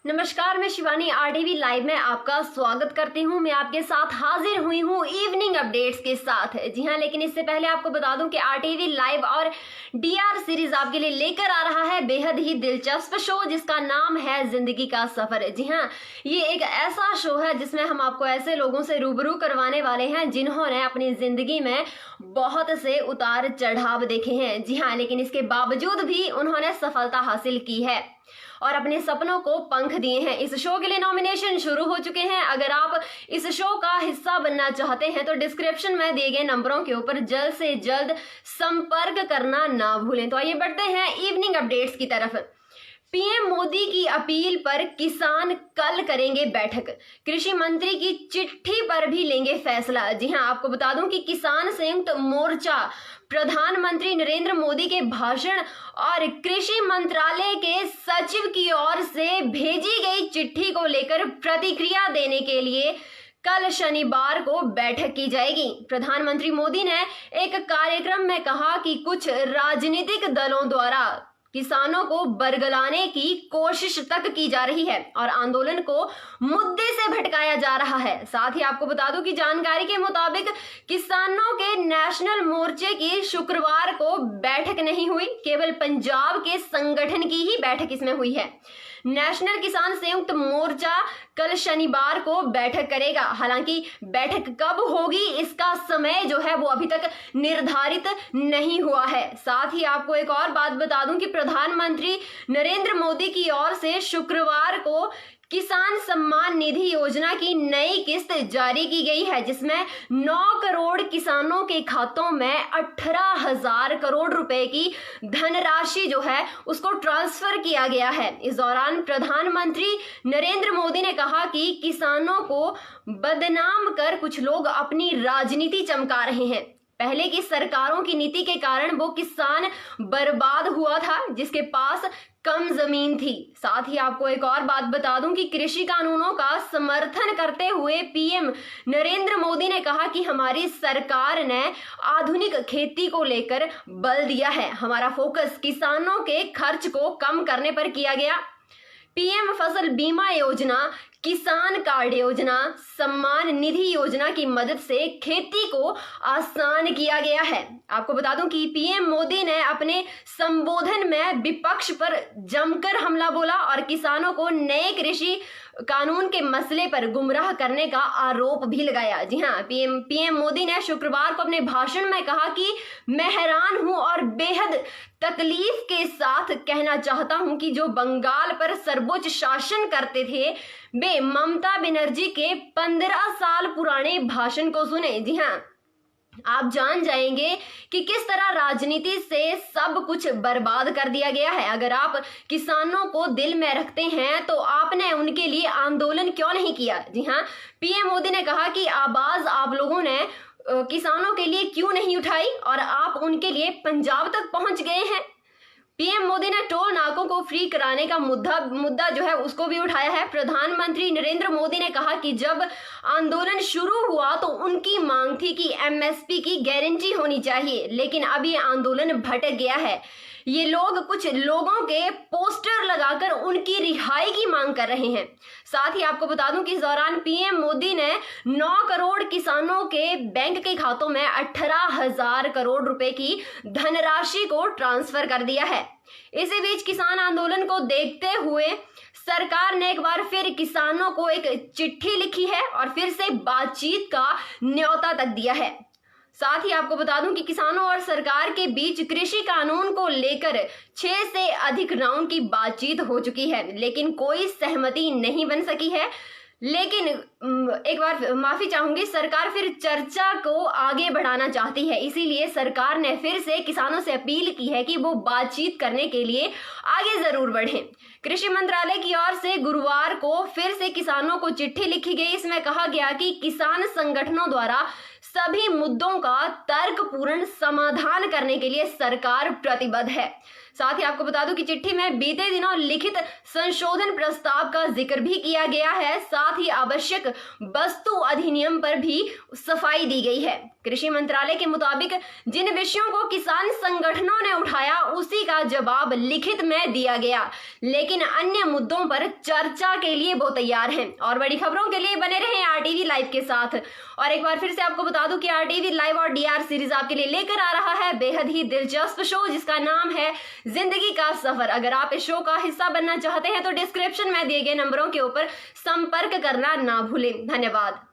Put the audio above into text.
नमस्कार, मैं Shivani RTV live में आपका स्वागत करती हूं। मैं आपके साथ हाजिर हुई हूं इवनिंग अपडेट्स के साथ। जी हां, लेकिन इससे पहले आपको बता दूं कि आरटीवी लाइव और डीआर सीरीज आपके लिए लेकर आ रहा है बेहद ही दिलचस्प शो जिसका नाम है जिंदगी का सफर। जी हां, ये एक ऐसा शो है जिसमें हम आपको ऐसे लोगों से रूबरू करवाने वाले हैं जिन्होंने अपनी जिंदगी में बहुत से उतार चढ़ाव देखे हैं। जी हां, लेकिन इसके बावजूद भी उन्होंने सफलता हासिल की है और अपने सपनों को पंख दिए हैं। इस शो के लिए नॉमिनेशन शुरू हो चुके हैं। अगर आप इस शो का हिस्सा बनना चाहते हैं तो डिस्क्रिप्शन में दिए गए नंबरों के ऊपर जल्द से जल्द संपर्क करना ना भूलें। तो आइए बढ़ते हैं इवनिंग अपडेट्स की तरफ। पीएम मोदी की अपील पर किसान कल करेंगे बैठक, कृषि मंत्री की चिट्ठी पर भी लेंगे फैसला। जी हां, आपको बता दूं कि किसान संयुक्त मोर्चा प्रधानमंत्री नरेंद्र मोदी के भाषण और कृषि मंत्रालय के सचिव की ओर से भेजी गई चिट्ठी को लेकर प्रतिक्रिया देने के लिए कल शनिवार को बैठक की जाएगी। प्रधानमंत्री मोदी ने एक कार्यक्रम में कहा कि कुछ राजनीतिक दलों द्वारा किसानों को बरगलाने की कोशिश तक की जा रही है और आंदोलन को मुद्दे से भटकाया जा रहा है। साथ ही आपको बता दूं कि जानकारी के मुताबिक किसानों के नेशनल मोर्चे की शुक्रवार को बैठक नहीं हुई, केवल पंजाब के संगठन की ही बैठक इसमें हुई है। नेशनल किसान संयुक्त मोर्चा कल शनिवार को बैठक करेगा। हालांकि बैठक कब होगी इसका समय जो है वो अभी तक निर्धारित नहीं हुआ है। साथ ही आपको एक और बात बता दूं कि प्रधानमंत्री नरेंद्र मोदी की ओर से शुक्रवार को किसान सम्मान निधि योजना की नई किस्त जारी की गई है, जिसमें 9 करोड़ किसानों के खातों में 18,000 करोड़ रुपए की धनराशि जो है उसको ट्रांसफर किया गया है। इस दौरान प्रधानमंत्री नरेंद्र मोदी ने कहा कि किसानों को बदनाम कर कुछ लोग अपनी राजनीति चमका रहे हैं। पहले की सरकारों की नीति के कारण वो किसान बर्बाद हुआ था जिसके पास कम जमीन थी। साथ ही आपको एक और बात बता दूं कि कृषि कानूनों का समर्थन करते हुए पीएम नरेंद्र मोदी ने कहा कि हमारी सरकार ने आधुनिक खेती को लेकर बल दिया है। हमारा फोकस किसानों के खर्च को कम करने पर किया गया। पीएम फसल बीमा योजना, किसान कार्ड योजना, सम्मान निधि योजना की मदद से खेती को आसान किया गया है। आपको बता दूं कि पीएम मोदी ने अपने संबोधन में विपक्ष पर जमकर हमला बोला और किसानों को नए कृषि कानून के मसले पर गुमराह करने का आरोप भी लगाया। जी हां, पीएम मोदी ने शुक्रवार को अपने भाषण में कहा कि मैं हैरान हूं और बेहद तकलीफ के साथ कहना चाहता हूं कि जो बंगाल पर सर्वोच्च शासन करते थे वे ममता बनर्जी के 15 साल पुराने भाषण को सुने। जी हां, आप जान जाएंगे कि किस तरह राजनीति से सब कुछ बर्बाद कर दिया गया है। अगर आप किसानों को दिल में रखते हैं तो आपने उनके लिए आंदोलन क्यों नहीं किया। जी हां, पीएम मोदी ने कहा कि आवाज आप लोगों ने किसानों के लिए क्यों नहीं उठाई और आप उनके लिए पंजाब तक पहुंच गए हैं। पीएम मोदी ने टोल नाकों को फ्री कराने का मुद्दा जो है उसको भी उठाया है। प्रधानमंत्री नरेंद्र मोदी ने कहा कि जब आंदोलन शुरू हुआ तो उनकी मांग थी कि एमएसपी की गारंटी होनी चाहिए, लेकिन अब ये आंदोलन भटक गया है। ये लोग कुछ लोगों के पोस्टर लगाकर उनकी रिहाई की मांग कर रहे हैं। साथ ही आपको बता दूं कि इस दौरान पीएम मोदी ने 9 करोड़ किसानों के बैंक के खातों में 18,000 करोड़ रुपए की धनराशि को ट्रांसफर कर दिया है। इसी बीच किसान आंदोलन को देखते हुए सरकार ने एक बार फिर किसानों को एक चिट्ठी लिखी है और फिर से बातचीत का न्योता तक दिया है। साथ ही आपको बता दूं कि किसानों और सरकार के बीच कृषि कानून को लेकर 6 से अधिक राउंड की बातचीत हो चुकी है, लेकिन कोई सहमति नहीं बन सकी है। लेकिन एक बार माफी चाहूंगी, सरकार फिर चर्चा को आगे बढ़ाना चाहती है, इसीलिए सरकार ने फिर से किसानों से अपील की है कि वो बातचीत करने के लिए आगे जरूर बढ़ें। कृषि मंत्रालय की ओर से गुरुवार को फिर से किसानों को चिट्ठी लिखी गई। इसमें कहा गया कि किसान संगठनों द्वारा सभी मुद्दों का तर्कपूर्ण समाधान करने के लिए सरकार प्रतिबद्ध है। साथ ही आपको बता दूं कि चिट्ठी में बीते दिनों लिखित संशोधन प्रस्ताव का जिक्र भी किया गया है। साथ ही आवश्यक वस्तु अधिनियम पर भी सफाई दी गई है। कृषि मंत्रालय के मुताबिक जिन विषयों को किसान संगठनों ने उठाया उसी का जवाब लिखित में दिया गया, लेकिन अन्य मुद्दों पर चर्चा के लिए वो तैयार हैं। और बड़ी खबरों के लिए बने रहें आरटीवी लाइव के साथ। और एक बार फिर से आपको बता दूं कि आरटीवी लाइव और डीआर सीरीज आपके लिए लेकर आ रहा है बेहद ही दिलचस्प शो जिसका नाम है जिंदगी का सफर। अगर आप इस शो का हिस्सा बनना चाहते हैं तो डिस्क्रिप्शन में दिए गए नंबरों के ऊपर संपर्क करना ना भूलें। धन्यवाद।